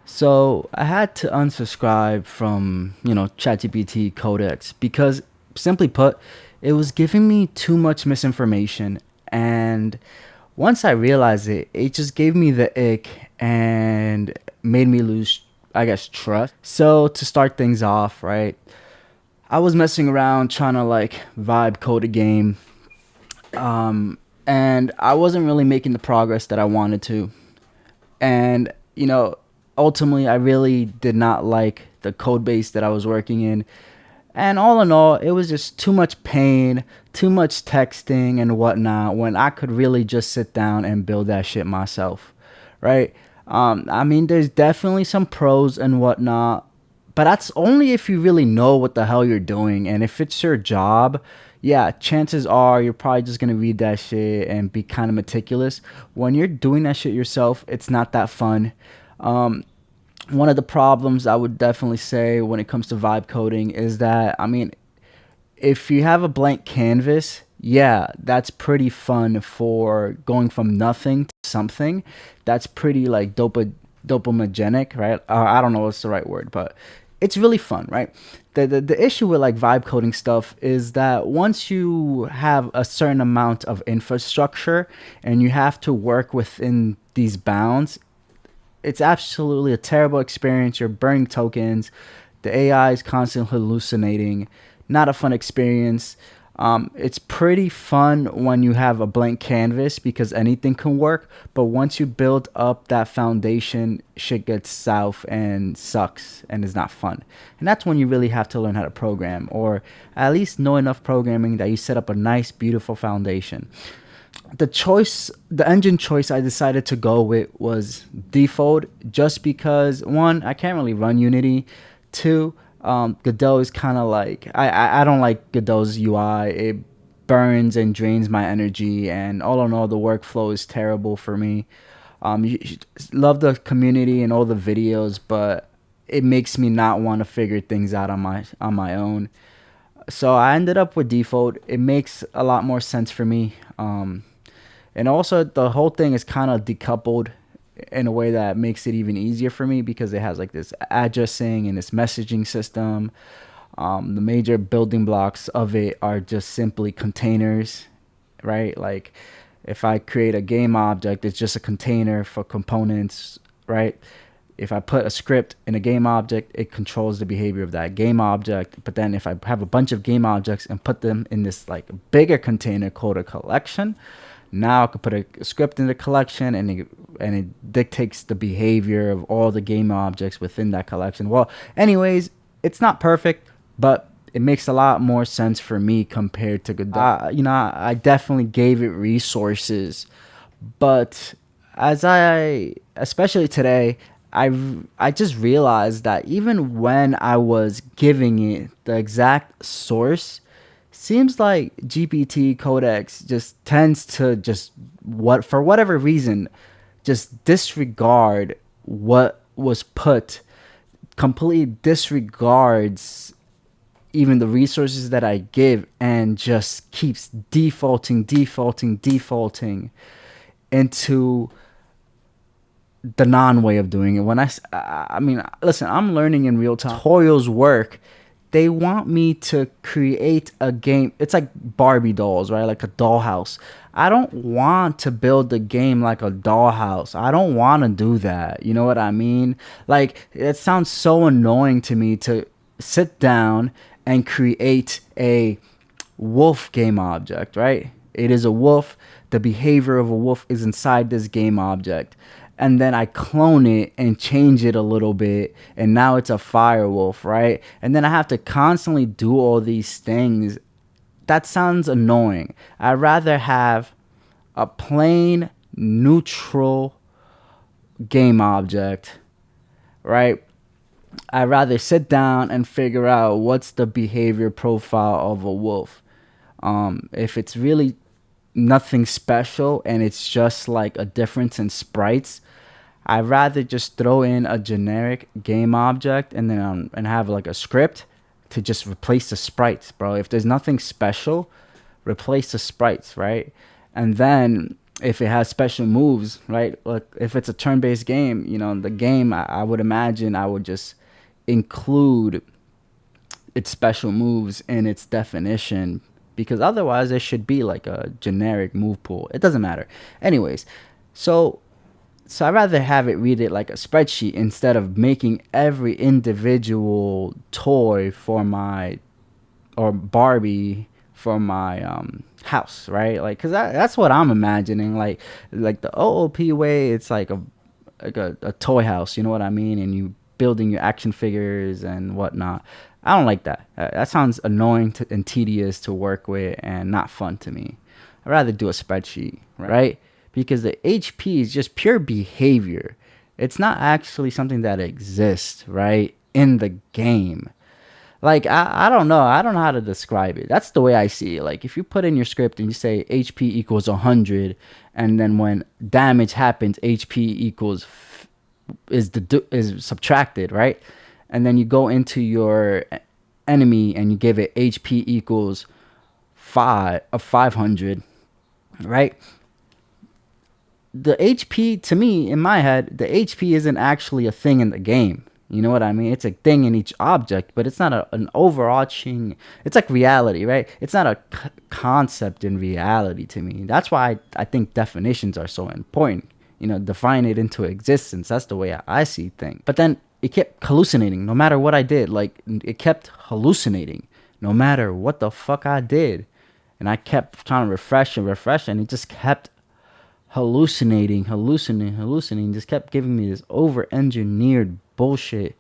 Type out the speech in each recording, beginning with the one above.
So I had to unsubscribe from, ChatGPT Codex because simply put, it was giving me too much misinformation. And once I realized it, it just gave me the ick and made me lose, I guess, trust. So to start things off, right, I was messing around trying to like vibe code a game. And I wasn't really making the progress that I wanted to. And ultimately I really did not like the code base that I was working in. And all in all, it was just too much pain, too much texting and whatnot, when I could really just sit down and build that shit myself, right? I mean, there's definitely some pros and whatnot, but that's only if you really know what the hell you're doing. And if it's your job, yeah, chances are you're probably just gonna read that shit and be kind of meticulous. When you're doing that shit yourself, it's not that fun. Um, One of the problems I would definitely say when it comes to vibe coding is that, I mean, if you have a blank canvas, yeah, that's pretty fun for going from nothing to something. That's pretty like dopamigenic, right? I don't know what's the right word, but it's really fun, right? The issue with like vibe coding stuff is that once you have a certain amount of infrastructure and you have to work within these bounds, it's absolutely a terrible experience. You're burning tokens. The AI is constantly hallucinating. Not a fun experience. It's pretty fun when you have a blank canvas because anything can work. But once you build up that foundation, shit gets south and sucks and is not fun. And that's when you really have to learn how to program, or at least know enough programming that you set up a nice, beautiful foundation. The engine choice I decided to go with was default, just because one, I can't really run Unity. Two, Godot is kind of like, I don't like Godot's UI. It burns and drains my energy, and all in all, the workflow is terrible for me. Love the community and all the videos, but it makes me not want to figure things out on my own. So I ended up with default. It makes a lot more sense for me. And also, the whole thing is kind of decoupled in a way that makes it even easier for me because it has like this addressing and this messaging system. The major building blocks of it are just simply containers, right? Like if I create a game object, it's just a container for components, right? If I put a script in a game object, it controls the behavior of that game object. But then if I have a bunch of game objects and put them in this like bigger container called a collection, now I could put a script in the collection, and it dictates the behavior of all the game objects within that collection. Well, anyways, it's not perfect, but it makes a lot more sense for me compared to Godot. I definitely gave it resources, but especially today, I just realized that even when I was giving it the exact source, seems like GPT Codex just tends to just, what for whatever reason, just disregard what was put, completely disregards even the resources that I give, and just keeps defaulting into the non way of doing it. I mean, listen, I'm learning in real time. Tutorials work. They want me to create a game. It's like Barbie dolls, right? Like a dollhouse. I don't want to build the game like a dollhouse. I don't want to do that. You know what I mean? Like, it sounds so annoying to me to sit down and create a wolf game object, right? It is a wolf. The behavior of a wolf is inside this game object. And then I clone it and change it a little bit, and now it's a fire wolf, right? And then I have to constantly do all these things. That sounds annoying. I'd rather have a plain, neutral game object, right? I'd rather sit down and figure out what's the behavior profile of a wolf. If it's really nothing special and it's just like a difference in sprites, I'd rather just throw in a generic game object and then and have like a script to just replace the sprites, bro. If there's nothing special, replace the sprites, right? And then if it has special moves, right? Like if it's a turn-based game, the game, I would imagine I would just include its special moves in its definition, because otherwise it should be like a generic move pool. It doesn't matter. Anyways, so I'd rather have it read it like a spreadsheet instead of making every individual toy for my, or Barbie for my house, right? Like, cause that's what I'm imagining. Like the OOP way, it's like a toy house. You know what I mean? And you building your action figures and whatnot. I don't like that. That sounds annoying and tedious to work with and not fun to me. I'd rather do a spreadsheet, right? Because the HP is just pure behavior. It's not actually something that exists, right, in the game. Like, I don't know. I don't know how to describe it. That's the way I see it. Like, if you put in your script and you say HP equals 100, and then when damage happens, HP equals is subtracted, right? And then you go into your enemy and you give it HP equals 500, right? The HP, to me, in my head, the HP isn't actually a thing in the game. You know what I mean? It's a thing in each object, but it's not an overarching. It's like reality, right? It's not a concept in reality to me. That's why I think definitions are so important. Define it into existence. That's the way I see things. But then it kept hallucinating no matter what I did. Like, it kept hallucinating no matter what the fuck I did. And I kept trying to refresh and refresh, and it just kept hallucinating, just kept giving me this over engineered bullshit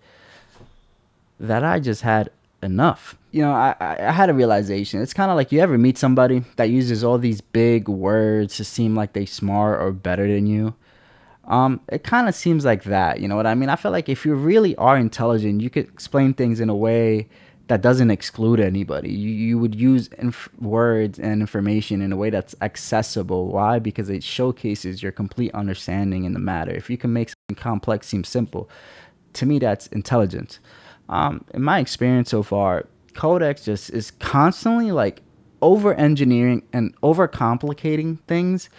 that I just had enough. I had a realization. It's kind of like, you ever meet somebody that uses all these big words to seem like they smart or better than you. It kind of seems like that. You know what I mean? I feel like if you really are intelligent, you could explain things in a way that doesn't exclude anybody. You would use words and information in a way that's accessible. Why? Because it showcases your complete understanding in the matter. If you can make something complex seem simple, to me, that's intelligence. In my experience so far, Codex just is constantly like over engineering and over complicating things.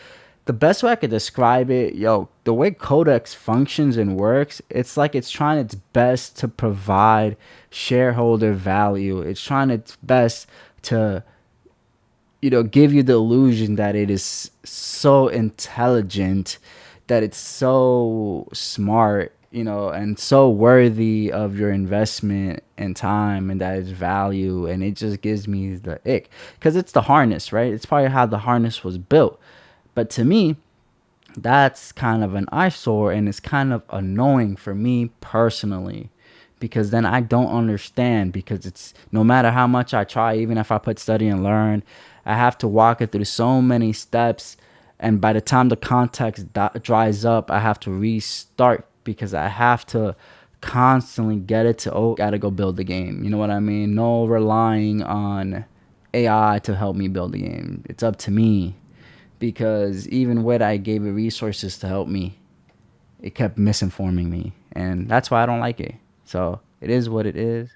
The best way I could describe it, the way Codex functions and works, it's like it's trying its best to provide shareholder value. It's trying its best to, give you the illusion that it is so intelligent, that it's so smart, and so worthy of your investment and time, and that it's value. And it just gives me the ick, because it's the harness, right? It's probably how the harness was built. But to me, that's kind of an eyesore, and it's kind of annoying for me personally, because then I don't understand, because it's, no matter how much I try, even if I put study and learn, I have to walk it through so many steps. And by the time the context dries up, I have to restart, because I have to constantly get it to, gotta go build the game. You know what I mean? No relying on AI to help me build the game. It's up to me, because even when I gave it resources to help me, it kept misinforming me, and that's why I don't like it. So it is what it is.